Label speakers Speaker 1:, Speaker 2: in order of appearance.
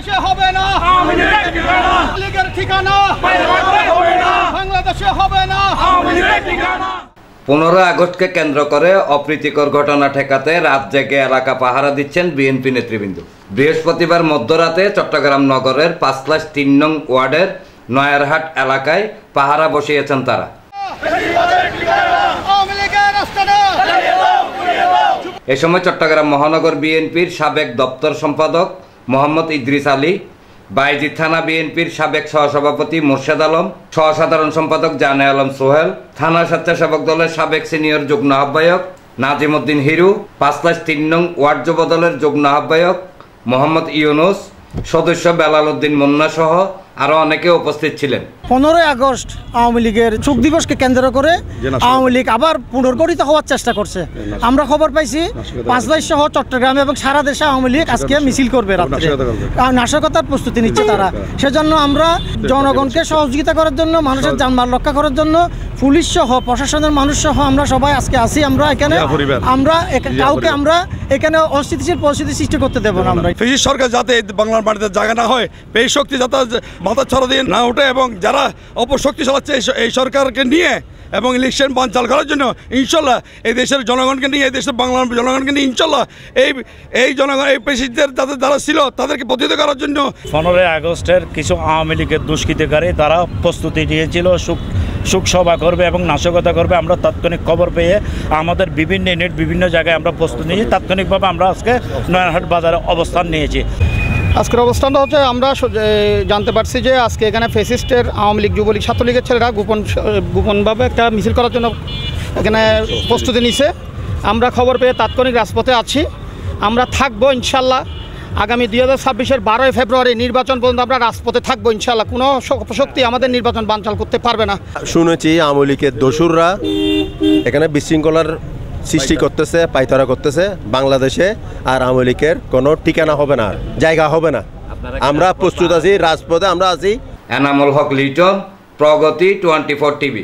Speaker 1: বাংলাদেশে হবে না লীগের ঠিকানা বাংলাদেশে হবে না।
Speaker 2: 15 আগস্টকে কেন্দ্র করে অপ্রীতিকর ঘটনা ঠেকাতে রাত জেগে এলাকা পাহারা দিচ্ছেন বিএনপি নেতৃবৃন্দ। বৃহস্পতিবার মধ্যরাতে চট্টগ্রাম নগরের 5/3 নং ওয়ার্ডের নয়ারহাট এলাকায় পাহারা বসিয়েছেন তারা। এ সময় চট্টগ্রাম মহানগর বিএনপির সাবেক দপ্তর সম্পাদক মোহাম্মদ ইদ্রিস আলী, বাইজিদ থানা বিএনপির সাবেক সহসভাপতি মোর্শেদ আলম, সহসাধারণ সম্পাদক জানে আলম সোহেল, থানা স্বেচ্ছাসেবক দলের সাবেক সিনিয়র যুগ্ম আহ্বায়ক নাজিম উদ্দিন হিরু, 5/3 নং ওয়ার্ড যুব দলের যুগ্ম আহ্বায়ক মোহাম্মদ ইউনুস, সদস্য বেলাল উদ্দিন মুন্না সহ আরো অনেকে উপস্থিত ছিলেন।
Speaker 3: 15 আগস্ট আওয়ামী লীগের শোক দিবসকে কেন্দ্র করে আওয়ামী লীগ আবার পুনর্গঠিত হওয়ার চেষ্টা করছে। আমরা খবর পাইছি 5 ভাই সহ চট্টগ্রামে এবং সারা দেশে আওয়ামী লীগ আজকে মিছিল করবে, নাশকতার প্রস্তুতি নিচ্ছে তারা। সেজন্য আমরা জনগণকে সহযোগিতা করার জন্য, মানুষের জানমাল রক্ষা করার জন্য পুলিশ সহ প্রশাসনের মানুষ সহ আমরা সবাই আজকে আসি। আমরা এখানে কাউকে আমরা এখানে অস্থিতিশীল পরিস্থিতি সৃষ্টি করতে দেব না। আমরা
Speaker 4: সরকার যাতে বাংলার মাটিতে জায়গা না হয়, এই শক্তি যাতে মাথা ছড়া দিয়ে না ওঠে এবং যারা অপশক্তি চালাচ্ছে এই সরকারকে নিয়ে এবং ইলেকশন বানচাল করার জন্য ইনশাল্লাহ এই দেশের জনগণকে নিয়ে, এই দেশের বাংলার জনগণকে নিয়ে ইনশাল্লাহ এই জনগণ, এই পেশিদের যারা ছিল তাদেরকে প্রতিহত করার জন্য
Speaker 5: 15 আগস্টের কিছু আওয়ামী লীগের দুষ্কৃতিকারী তারা প্রস্তুতি নিয়েছিল শোক সভা করবে এবং নাশকতা করবে। আমরা তাৎক্ষণিক খবর পেয়ে আমাদের বিভিন্ন ইউনিট বিভিন্ন জায়গায় আমরা প্রস্তুতি নিয়েছি। তাৎক্ষণিকভাবে আমরা আজকে নয়ারহাট বাজারে অবস্থান নিয়েছি।
Speaker 6: আজকের অবস্থানটা হচ্ছে আমরা জানতে পারছি যে আজকে এখানে ফ্যাসিস্টের আওয়ামী লীগ, যুবলীগ, ছাত্রলীগের ছেলেরা গোপনভাবে একটা মিছিল করার জন্য এখানে প্রস্তুতি নিছে। আমরা খবর পেয়ে তাৎক্ষণিক রাজপথে আছি। আমরা থাকবো ইনশাল্লাহ। আগামী 2026-এর 12 ফেব্রুয়ারি নির্বাচন পর্যন্ত আমরা রাজপথে থাকবো ইনশাল্লাহ। কোনো শক্তি আমাদের নির্বাচন বানচাল করতে পারবে না।
Speaker 7: শুনেছি আওয়ামী লীগের দোসররা এখানে বিশৃঙ্খলার সৃষ্টি করতেছে, পাইতারা করতেছে বাংলাদেশে, আর আওয়ামী লীগের কোনো ঠিকানা হবে না, জায়গা হবে না। আমরা প্রস্তুত আছি, রাজপথে আমরা আছি।
Speaker 2: এনামুল হক লিটন, প্রগতি 24 টিভি।